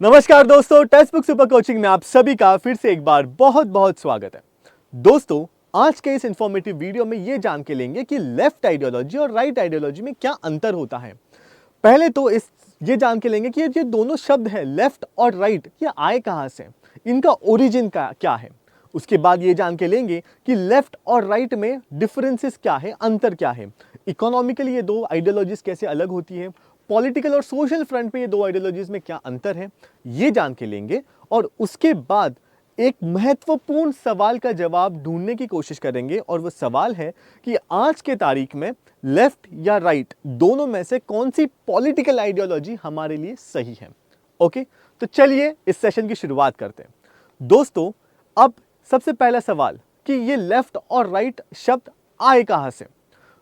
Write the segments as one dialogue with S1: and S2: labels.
S1: नमस्कार दोस्तों, text book super coaching में आप सभी का फिर से एक बार बहुत बहुत स्वागत है। दोस्तों, आज के इस इंफॉर्मेटिव वीडियो में ये जान के लेंगे कि लेफ्ट आइडियोलॉजी और राइट आइडियोलॉजी में क्या अंतर होता है। पहले तो ये जान के लेंगे कि ये दोनों शब्द है लेफ्ट और राइट, ये आए कहां से, इनका ओरिजिन का क्या है। उसके बाद ये जान के लेंगे कि लेफ्ट और राइट में डिफरेंसेस क्या है, अंतर क्या है। इकोनॉमिकली ये दो आइडियोलॉजीज कैसे अलग होती है, पॉलिटिकल और सोशल फ्रंट पे ये दो आइडियोलॉजीज में क्या अंतर है, ये जान के लेंगे। और उसके बाद एक महत्वपूर्ण सवाल का जवाब ढूंढने की कोशिश करेंगे, और वो सवाल है कि आज के तारीख में लेफ्ट या राइट दोनों में से कौन सी पॉलिटिकल आइडियोलॉजी हमारे लिए सही है। ओके, तो चलिए इस सेशन की शुरुआत करते हैं। दोस्तों, अब सबसे पहला सवाल कि ये लेफ्ट और राइट शब्द आए कहां से।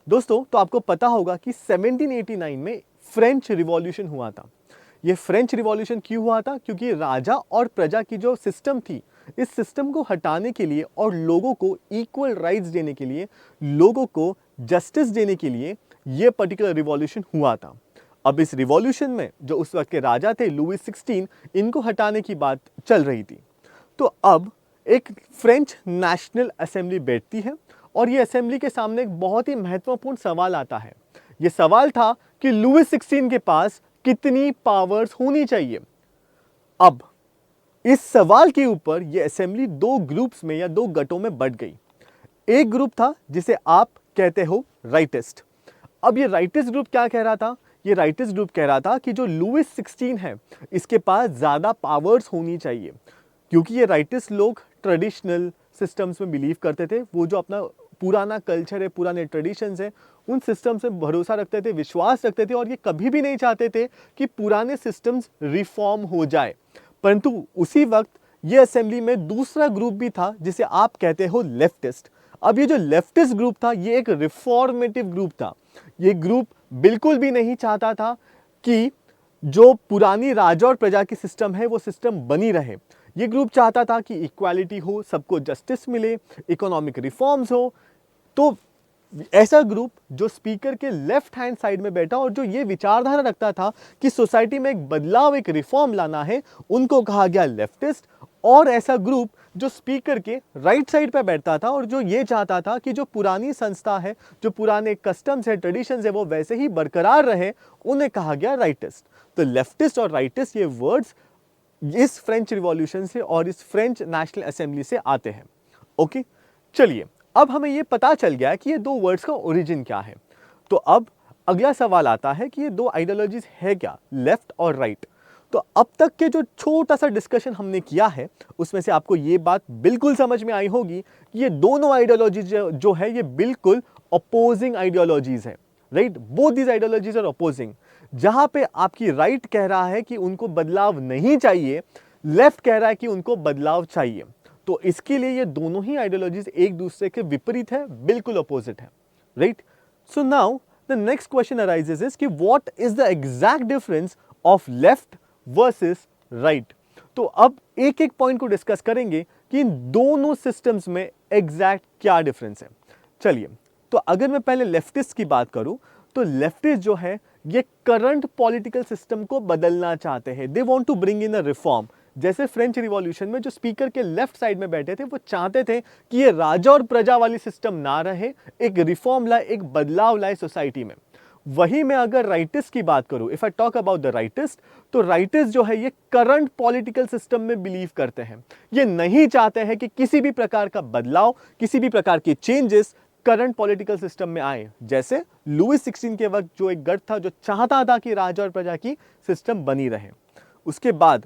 S1: दोस्तों, तो आपको पता होगा कि 1789 में फ्रेंच रिवॉल्यूशन हुआ था। ये फ्रेंच रिवॉल्यूशन क्यों हुआ था? क्योंकि राजा और प्रजा की जो सिस्टम थी, इस सिस्टम को हटाने के लिए और लोगों को इक्वल राइट्स देने के लिए, लोगों को जस्टिस देने के लिए ये पर्टिकुलर रिवॉल्यूशन हुआ था। अब इस रिवॉल्यूशन में जो उस वक्त के राजा थे लुई 16, इनको हटाने की बात चल रही थी। तो अब एक फ्रेंच नेशनल असेंबली बैठती है और ये असेंबली के सामने एक बहुत ही महत्वपूर्ण सवाल आता है। ये सवाल था कि लुई 16 के पास कितनी पावर्स होनी चाहिए। अब इस सवाल के ऊपर ये असेंबली दो ग्रुप्स में या दो गटों में बंट गई। एक ग्रुप था जिसे आप कहते हो राइटिस्ट। अब ये राइटिस्ट ग्रुप क्या कह रहा था? ये राइटिस्ट ग्रुप कह रहा था कि जो लुई 16 है, इसके पास ज्यादा पावर्स होनी चाहिए, क्योंकि ये राइटिस्ट लोग ट्रेडिशनल सिस्टम्स में बिलीव करते थे। वो जो अपना पुराना कल्चर है, पुराने ट्रेडिशंस है, उन सिस्टम से भरोसा रखते थे, विश्वास रखते थे, और ये कभी भी नहीं चाहते थे कि पुराने सिस्टम्स रिफॉर्म हो जाए। परंतु उसी वक्त ये असेंबली में दूसरा ग्रुप भी था जिसे आप कहते हो लेफ्टिस्ट। अब ये जो लेफ्टिस्ट ग्रुप था, ये एक रिफॉर्मेटिव ग्रुप था। ये ग्रुप बिल्कुल भी नहीं चाहता था कि जो पुरानी राजा और प्रजा की सिस्टम है वो सिस्टम बनी रहे। ये ग्रुप चाहता था कि इक्वालिटी हो, सबको जस्टिस मिले, इकोनॉमिक रिफॉर्म्स हो। तो ऐसा ग्रुप जो स्पीकर के लेफ्ट हैंड साइड में बैठा और जो ये विचारधारा रखता था कि सोसाइटी में एक बदलाव, एक रिफॉर्म लाना है, उनको कहा गया लेफ्टिस्ट। और ऐसा ग्रुप जो स्पीकर के राइट साइड पे बैठता था और जो ये चाहता था कि जो पुरानी संस्था है, जो पुराने कस्टम्स है, ट्रेडिशंस है, वो वैसे ही बरकरार रहे, उन्हें कहा गया राइटिस्ट। तो लेफ्टिस्ट और राइटिस्ट ये वर्ड्स इस फ्रेंच रिवॉल्यूशन से और इस फ्रेंच नेशनल असेंबली से आते हैं। ओके, चलिए, अब हमें यह पता चल गया कि ये दो वर्ड्स का ओरिजिन क्या है। तो अब अगला सवाल आता है कि ये दो आइडियोलॉजीज है क्या, लेफ्ट और राइट। तो अब तक के जो छोटा सा डिस्कशन हमने किया है, उसमें से आपको ये बात बिल्कुल समझ में आई होगी कि ये दोनों आइडियोलॉजीज जो है ये बिल्कुल अपोजिंग आइडियोलॉजीज है। Right, both these ideologies are opposing. जहां पे आपकी राइट कह रहा है कि उनको बदलाव नहीं चाहिए, लेफ्ट कह रहा है कि उनको बदलाव चाहिए। तो इसके लिए ये दोनों ही आइडियोलॉजीज एक दूसरे के विपरीत है, बिल्कुल अपोजिट है। Right, so now the next question arises is कि what is the exact difference of left versus right. तो अब एक एक पॉइंट को डिस्कस करेंगे कि इन दोनों सिस्टम्स में एग्जैक्ट क्या डिफरेंस है। चलिए, तो अगर मैं पहले लेफ्टिस्ट की बात करूं, तो लेफ्टिस्ट जो है ये करंट पॉलिटिकल सिस्टम को बदलना चाहते हैं। They want to bring in a reform. जैसे फ्रेंच रिवॉल्यूशन में जो स्पीकर के लेफ्ट साइड में बैठे थे, वो चाहते थे कि ये राजा और प्रजा वाली सिस्टम ना रहे, एक रिफॉर्म लाए, एक बदलाव लाए सोसाइटी में। वही मैं अगर राइटिस्ट की बात करूं, if I talk about the rightist, तो राइटिस्ट जो है ये करंट पॉलिटिकल सिस्टम में बिलीव करते हैं। ये नहीं चाहते हैं कि किसी भी प्रकार का बदलाव, किसी भी प्रकार के चेंजेस करंट पॉलिटिकल सिस्टम में आए। जैसे लुई 16 के वक्त जो एक गढ़ था जो चाहता था कि राजा और प्रजा की सिस्टम बनी रहे। उसके बाद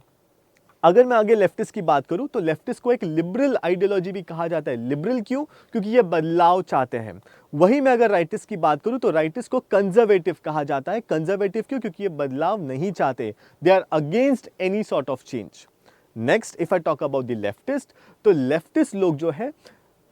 S1: अगर मैं आगे लेफ्टिस्ट की बात करूं, तो लेफ्टिस्ट को एक लिबरल आइडियोलॉजी भी कहा जाता है। लिबरल क्यों? क्योंकि ये बदलाव चाहते हैं। वहीं मैं अगर राइटिस्ट की बात करूं, तो राइटिस्ट को कंजर्वेटिव कहा जाता है। कंजर्वेटिव क्यों? क्योंकि ये बदलाव नहीं चाहते, they are against any sort of change. Next, if I talk about the leftist, तो लेफ्टिस्ट लोग जो है,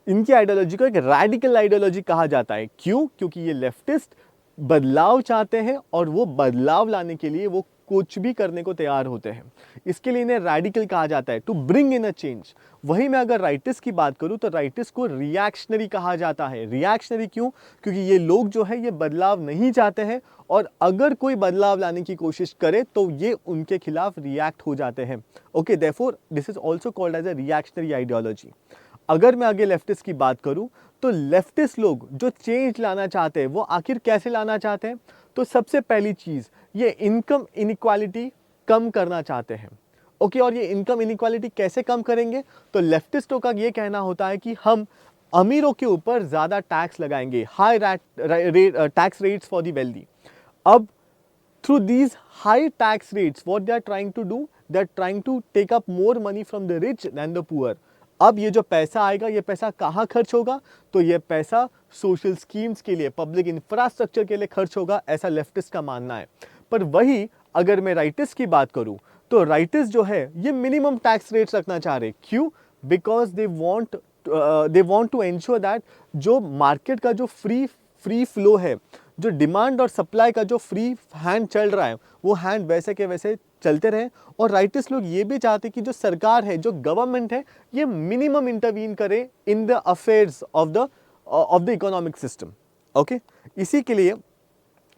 S1: इनकी आइडियोलॉजी को एक रैडिकल आइडियोलॉजी कहा जाता है। क्यों? क्योंकि ये लेफ्टिस्ट बदलाव चाहते हैं और वो बदलाव लाने के लिए वो कुछ भी करने को तैयार होते हैं। इसके लिए इन्हें रैडिकल कहा जाता है, to bring in a change. वहीं मैं अगर राइटिस्ट की बात करूं तो राइटिस्ट को रिएक्शनरी कहा जाता है। रिएक्शनरी क्यों? क्योंकि ये लोग जो है ये बदलाव नहीं चाहते हैं, और अगर कोई बदलाव लाने की कोशिश करे तो ये उनके खिलाफ रिएक्ट हो जाते हैं। Okay, therefore this is also called as a reactionary ideology. अगर मैं आगे लेफ्टिस्ट की बात करूं तो लेफ्टिस्ट लोग जो चेंज लाना चाहते हैं वो आखिर कैसे लाना चाहते हैं? तो सबसे पहली चीज, ये इनकम इनइक्वालिटी कम करना चाहते हैं। ओके, और ये इनकम इनइक्वालिटी कैसे कम करेंगे? तो लेफ्टिस्टों का ये कहना होता है कि हम अमीरों के ऊपर ज्यादा टैक्स लगाएंगे, high tax rates for the wealthy. अब through these high tax rates, what they are trying to do, they are trying to take up more money from the rich than the poor. अब ये जो पैसा आएगा, ये पैसा कहाँ खर्च होगा? तो ये पैसा सोशल स्कीम्स के लिए, पब्लिक इंफ्रास्ट्रक्चर के लिए खर्च होगा, ऐसा लेफ्टिस्ट का मानना है। पर वही अगर मैं राइटिस्ट की बात करूं तो राइटिस्ट जो है ये मिनिमम टैक्स रेट्स रखना चाह रहे। क्यों? Because they want to ensure that जो मार्केट का जो फ्री फ्लो है, जो डिमांड और सप्लाई का जो फ्री हैंड चल रहा है, वो हैंड वैसे के वैसे चलते रहे। और राइटिस्ट लोग ये भी चाहते कि जो सरकार है, जो गवर्नमेंट है, ये मिनिमम इंटरवीन करे in the affairs of the economic system. Okay,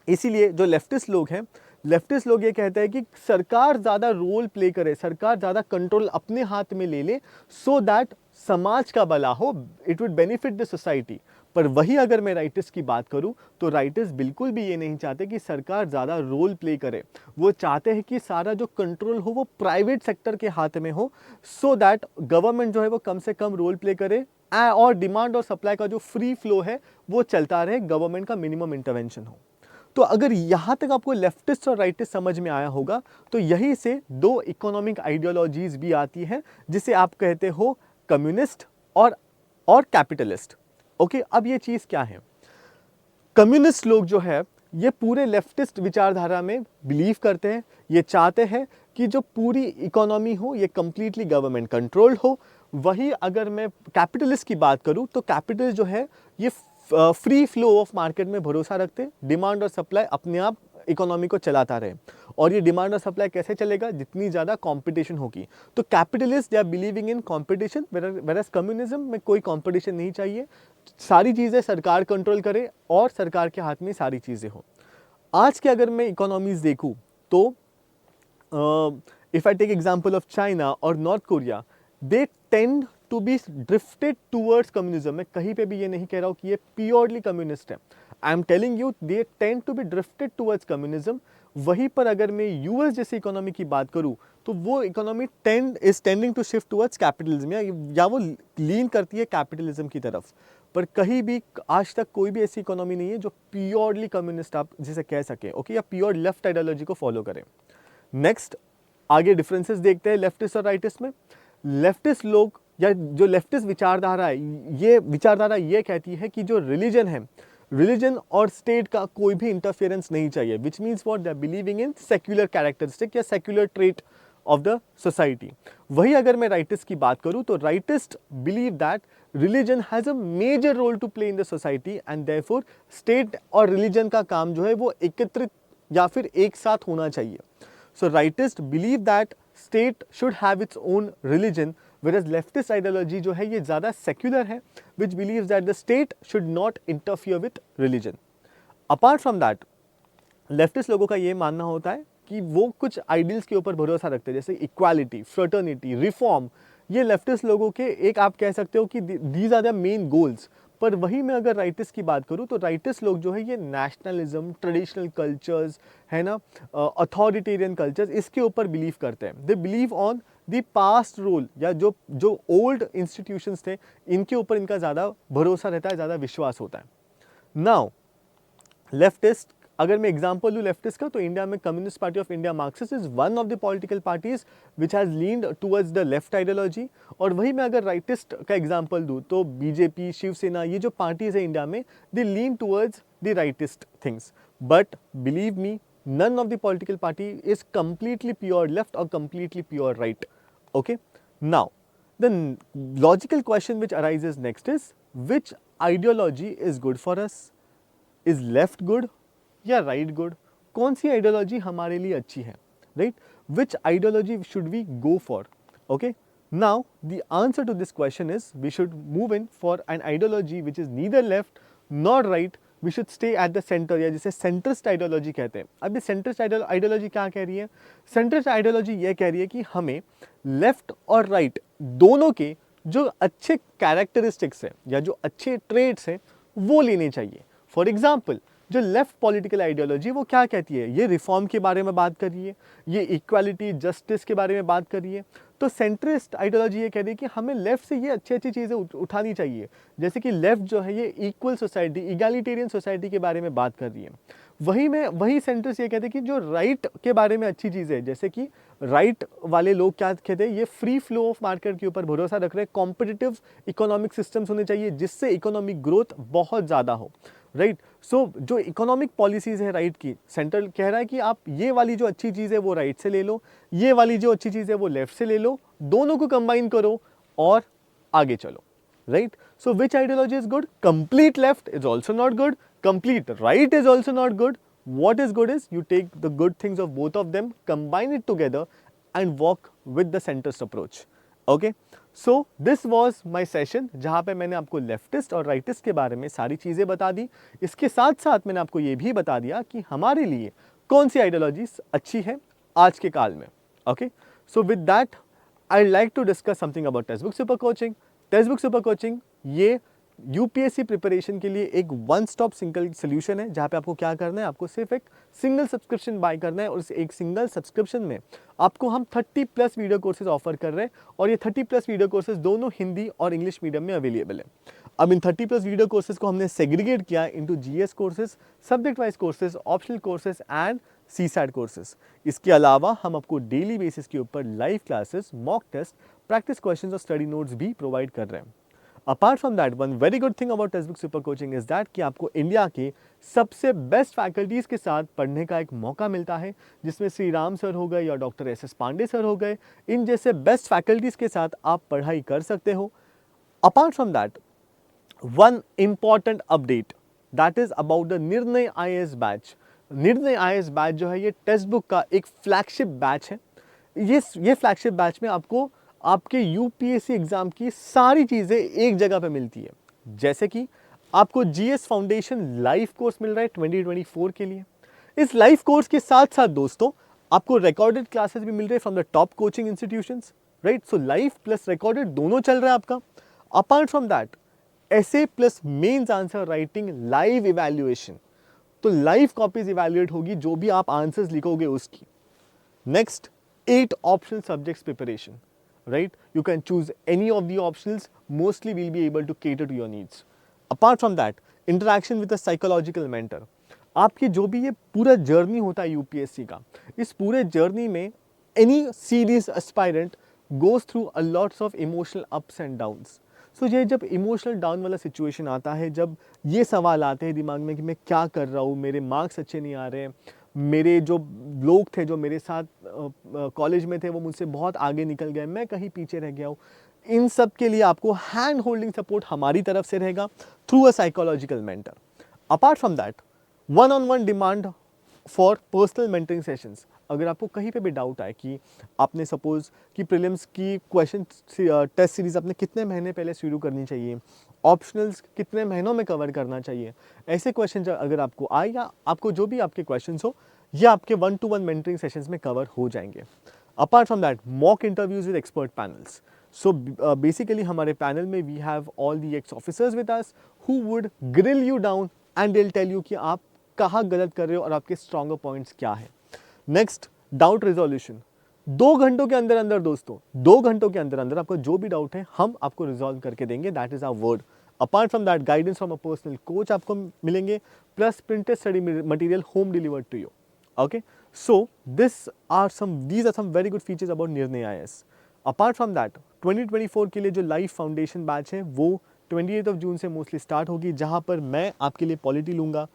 S1: इसीलिए जो लेफ्टिस्ट लोग हैं, लेफ्टिस्ट लोग ये कहते हैं कि सरकार ज़्यादा रोल प्ले करे, सरकार ज़्यादा कंट्रोल अपने हाथ में ले ले, सो दैट समाज का भला हो, it would benefit the society. पर वही अगर मैं राइटिस्ट की बात करूं तो राइटिस्ट बिल्कुल भी ये नहीं चाहते कि सरकार ज़्यादा रोल प्ले करे। वो चाहते हैं कि सारा जो कंट्रोल हो वो प्राइवेट सेक्टर के हाथ में हो, सो दैट गवर्नमेंट जो है वो कम से कम रोल प्ले करे, और डिमांड और सप्लाई का जो फ्री फ्लो है वो चलता रहे, गवर्नमेंट का मिनिमम इंटरवेंशन हो। तो अगर यहाँ तक आपको लेफ्टिस्ट और राइटिस्ट समझ में आया होगा तो यही से दो इकोनॉमिक आइडियोलॉजीज भी आती हैं, जिसे आप कहते हो कम्युनिस्ट और कैपिटलिस्ट। ओके, अब ये चीज क्या है? कम्युनिस्ट लोग जो है ये पूरे लेफ्टिस्ट विचारधारा में बिलीव करते हैं। ये चाहते हैं कि जो पूरी इकोनॉमी हो ये कंप्लीटली गवर्नमेंट कंट्रोल्ड हो। वही अगर मैं कैपिटलिस्ट की बात करूं तो कैपिटलिस्ट जो है ये फ्री फ्लो ऑफ मार्केट में भरोसा रखते, डिमांड और सप्लाई अपने आप इकोनॉमी को चलाता रहे। और ये डिमांड और सप्लाई कैसे चलेगा? जितनी ज़्यादा कंपटीशन होगी। तो capitalist they are believing in competition, whereas communism में कोई कंपटीशन नहीं चाहिए, सारी चीज़ें सरकार कंट्रोल करे और सरकार के हाथ में सारी चीज़ें हो। आज के अगर मैं इकोनॉमीज देखूँ तो if I take example of China और North Korea, they tend to be drifted towards communism. मैं कहीं पे भी ये नहीं कह रहा हूँ कि ये प्योरली कम्युनिस्ट है, I am telling you they tend to be drifted towards communism. वहीं पर अगर मैं यूएस जैसी इकोनॉमी की बात करूँ तो वो economy tending to shift towards capitalism, या वो लीन करती है कैपिटलिज्म की तरफ। पर कहीं भी आज तक कोई भी ऐसी इकोनॉमी नहीं है जो प्योरली कम्युनिस्ट आप जिसे कह सके, ओके, या प्योर लेफ्ट आइडियोलॉजी को फॉलो करें। नेक्स्ट आगे डिफरेंसेस देखते हैं लेफ्टिस्ट और राइटिस्ट में। लेफ्टिस्ट लोग या जो लेफ्टिस्ट विचारधारा है, ये विचारधारा ये कहती है कि जो रिलीजन है, रिलीजन और स्टेट का कोई भी इंटरफेरेंस नहीं चाहिए, which means what they are believing in secular characteristic या secular trait of the society. वही अगर मैं राइटिस्ट की बात करूं तो rightist believe that religion has a major role to play in the society and therefore state और religion का काम जो है वो एकत्रित या फिर एक साथ होना चाहिए। So rightist believe that state should have its own religion, whereas leftist ideology जो है ये ज़्यादा secular है, which believes that the state should not interfere with religion. Apart from that, leftist लोगों का ये मानना होता है कि वो कुछ ideals के ऊपर भरोसा रखते हैं, जैसे equality, fraternity, reform। ये leftist लोगों के एक आप कह सकते हो कि these are the main goals। पर वही मैं अगर राइटिस्ट की बात करूं तो राइटिस्ट लोग जो है ये नेशनलिज्म, ट्रेडिशनल कल्चर्स है ना, अथॉरिटेरियन कल्चर्स, इसके ऊपर बिलीव करते हैं। They believe on the past role, या जो ओल्ड इंस्टीट्यूशंस थे इनके ऊपर इनका ज़्यादा भरोसा रहता है, ज़्यादा विश्वास होता है। नाउ लेफ्टिस्ट, अगर मैं एग्जांपल लूँ लेफ्टिस्ट का, तो इंडिया में communist party of India Marxist is one of the political parties which has leaned towards the left ideology. और वही मैं अगर राइटिस्ट का एग्जांपल दूँ तो बीजेपी, शिवसेना, ये जो पार्टीज है इंडिया में, they lean towards the rightist things. But believe me, none of the political party is completely pure left or completely pure right. Okay, now the logical question which arises next is, which ideology is good for us? Is left good या right good? कौन सी ideology हमारे लिए अच्छी है? right? Which ideology should we go for? Okay, now the answer to this question is we should move in for an ideology which is neither left nor right. We should stay at the center, या जिसे centrist ideology कहते हैं. अब ये centrist ideology क्या कह रही है? सेंट्रिस्ट आइडियोलॉजी ये कह रही है कि हमें लेफ्ट और राइट दोनों के जो अच्छे कैरेक्टरिस्टिक्स हैं या जो अच्छे ट्रेड्स हैं वो लेने चाहिए. फॉर एग्जाम्पल, जो लेफ्ट पॉलिटिकल आइडियोलॉजी वो क्या कहती है? ये रिफॉर्म के बारे में बात कर रही है, ये इक्वालिटी जस्टिस के बारे में बात कर रही है. तो सेंट्रिस्ट आइडियोलॉजी ये कह रही है कि हमें लेफ्ट से ये अच्छी अच्छी चीज़ें उठानी चाहिए. जैसे कि लेफ्ट जो है ये इक्वल सोसाइटी, इगैलिटेरियन सोसाइटी के बारे में बात कर रही है. वही सेंट्रिस्ट ये कहते हैं कि जो राइट के बारे में अच्छी चीज़ है, जैसे कि राइट वाले लोग क्या कहते हैं, ये फ्री फ्लो ऑफ मार्केट के ऊपर भरोसा रख रहे हैं. कॉम्पिटिटिव इकोनॉमिक सिस्टम्स होने चाहिए जिससे इकोनॉमिक ग्रोथ बहुत ज़्यादा हो, राइट. सो जो इकोनॉमिक पॉलिसीज़ है राइट की, सेंट्रल कह रहा है कि आप ये वाली जो अच्छी चीज़ है वो राइट से ले लो, ये वाली जो अच्छी चीज़ है वो लेफ्ट से ले लो, दोनों को कंबाइन करो और आगे चलो, right. So which ideology is good? Complete left is also not good, complete right is also not good. What is good is you take the good things of both of them, combine it together and walk with the centrist approach. Okay, so this was my session जहाँ पे मैंने आपको leftist और rightist के बारे में सारी चीज़ें बता दी. इसके साथ साथ मैंने आपको ये भी बता दिया कि हमारे लिए कौन सी आइडियोलॉजीज अच्छी है आज के काल में. Okay, so with that I like to discuss something about text book super coaching. Text book super coaching ये यूपीएससी प्रिपरेशन के लिए एक वन स्टॉप सिंगल सोल्यूशन है, जहाँ पे आपको क्या करना है, आपको सिर्फ एक सिंगल सब्सक्रिप्शन बाय करना है और उस एक सिंगल सब्सक्रिप्शन में आपको हम 30+ वीडियो कोर्सेज ऑफर कर रहे हैं और ये 30+ वीडियो कोर्सेज दोनों हिंदी और इंग्लिश मीडियम में अवेलेबल है. अब इन 30+ वीडियो कोर्सेज को हमने सेग्रीगेट किया into GS courses, subject wise courses, optional courses and CSAT courses. इसके अलावा हम आपको डेली बेसिस के ऊपर live classes, mock test, practice questions और स्टडी नोट्स भी प्रोवाइड कर रहे हैं. Apart from that, one very good thing about text book super coaching is that कि आपको इंडिया के सबसे बेस्ट फैकल्टीज के साथ पढ़ने का एक मौका मिलता है, जिसमें श्री राम सर हो गए या डॉक्टर एस पांडे सर हो गए, इन जैसे बेस्ट फैकल्टीज के साथ आप पढ़ाई कर सकते हो. Apart from that, one important update that is about the निर्णय IAS बैच. निर्णय IAS बैच जो है ये टेक्स्ट बुक का एक फ्लैगशिप बैच है. ये फ्लैगशिप बैच में आपको आपके यूपीएससी एग्जाम की सारी चीज़ें एक जगह पे मिलती है. जैसे कि आपको जीएस फाउंडेशन लाइव कोर्स मिल रहा है 2024 के लिए. इस लाइव कोर्स के साथ साथ दोस्तों आपको रिकॉर्डेड क्लासेस भी मिल रहे हैं from the top coaching institutions, right. So live plus recorded दोनों चल रहा है आपका. Apart from that, essay plus mains answer writing live evaluation, तो लाइव कॉपीज इवैल्यूएट होगी जो भी आप आंसर्स लिखोगे उसकी. Next, 8 optional subjects preparation, right? You can choose any of the optionals. Mostly we'll be able to cater to your needs. Apart from that, interaction with a psychological mentor. आपकी जो भी ये पूरा जर्नी होता है UPSC का, इस पूरे जर्नी में any serious aspirant goes through a lots of emotional ups and downs. So ये जब इमोशनल डाउन वाला सिचुएशन आता है, जब ये सवाल आते हैं दिमाग में कि मैं क्या कर रहा हूँ, मेरे मार्क्स अच्छे नहीं आ रहे हैं, मेरे जो लोग थे जो मेरे साथ कॉलेज में थे वो मुझसे बहुत आगे निकल गए, मैं कहीं पीछे रह गया हूँ, इन सब के लिए आपको हैंड होल्डिंग सपोर्ट हमारी तरफ से रहेगा through a psychological mentor. Apart from that, 1-on-1 demand for personal mentoring sessions. अगर आपको कहीं पे भी डाउट आए कि आपने सपोज कि प्रीलिम्स की क्वेश्चन टेस्ट सीरीज आपने कितने महीने पहले शुरू करनी चाहिए, ऑप्शनल्स कितने महीनों में कवर करना चाहिए, ऐसे क्वेश्चन अगर आपको आए या आपको जो भी आपके क्वेश्चंस हो, ये आपके 1-to-1 मेंटरिंग सेशंस में कवर हो जाएंगे. Apart from that, mock interviews with expert panels. So basically हमारे पैनल में we have all the ex officers with us who would grill you down and they will tell you कि आप कहाँ गलत कर रहे हो और आपके स्ट्रॉन्गर पॉइंट्स क्या है. Next, doubt resolution. 2 घंटों के अंदर अंदर दोस्तों, 2 घंटों के अंदर अंदर आपको जो भी डाउट है हम आपको रिजॉल्व करके देंगे. That is our word. Apart from that, guidance from a personal coach आपको मिलेंगे, plus printed study material home delivered to you. Okay, so these are some very good features about Nirnay IAS. Apart from that, 2024 के लिए जो live foundation batch है वो 28 जून से mostly start होगी, जहाँ पर मैं आपके लिए पॉलिटी लूँगा,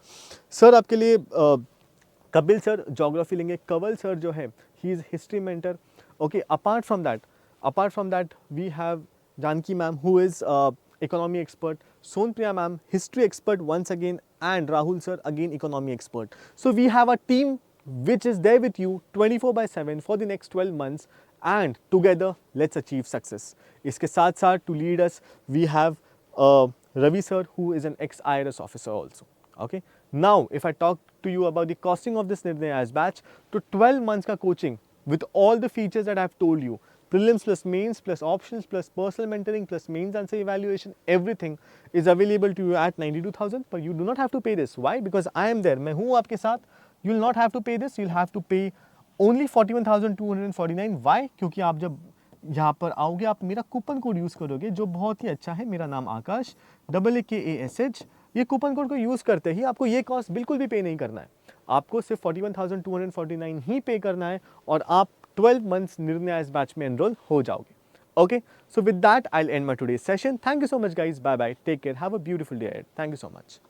S1: सर आपके लिए कपिल सर ज्योग्राफी लेंगे, कंवल सर जो है he is history mentor. Okay, apart from that we have Janki ma'am who is economy expert, Sonpriya ma'am history expert once again, and Rahul sir again economy expert. So we have a team which is there with you 24/7 for the next 12 months, and together let's achieve success. इसके साथ साथ to lead us we have Ravi sir, who is an ex-IRS officer also. Okay. Now if I talk to you about the costing of this Nirnay IAS batch, to 12 months का coaching with all the features that I have told you, prelims plus mains plus options plus personal mentoring plus mains answer evaluation, everything is available to you at 92,000. But you do not have to pay this. Why? Because I am there. मैं हूँ आपके साथ. You will not have to pay this. You will have to pay only 41,249. Why? क्योंकि आप जब यहाँ पर आओगे आप मेरा कूपन कोड यूज़ करोगे जो बहुत ही अच्छा है. मेरा नाम आकाश, AAKASH. ये कूपन कोड को यूज़ करते ही आपको ये कॉस्ट बिल्कुल भी पे नहीं करना है. आपको सिर्फ 41,249 ही पे करना है और आप 12 months Nirnay IAS बैच में एनरोल हो जाओगे. Okay, so with that I'll end my today's session. Thank you so much guys. Bye bye. Take care. Have a beautiful day ahead. Thank you so much.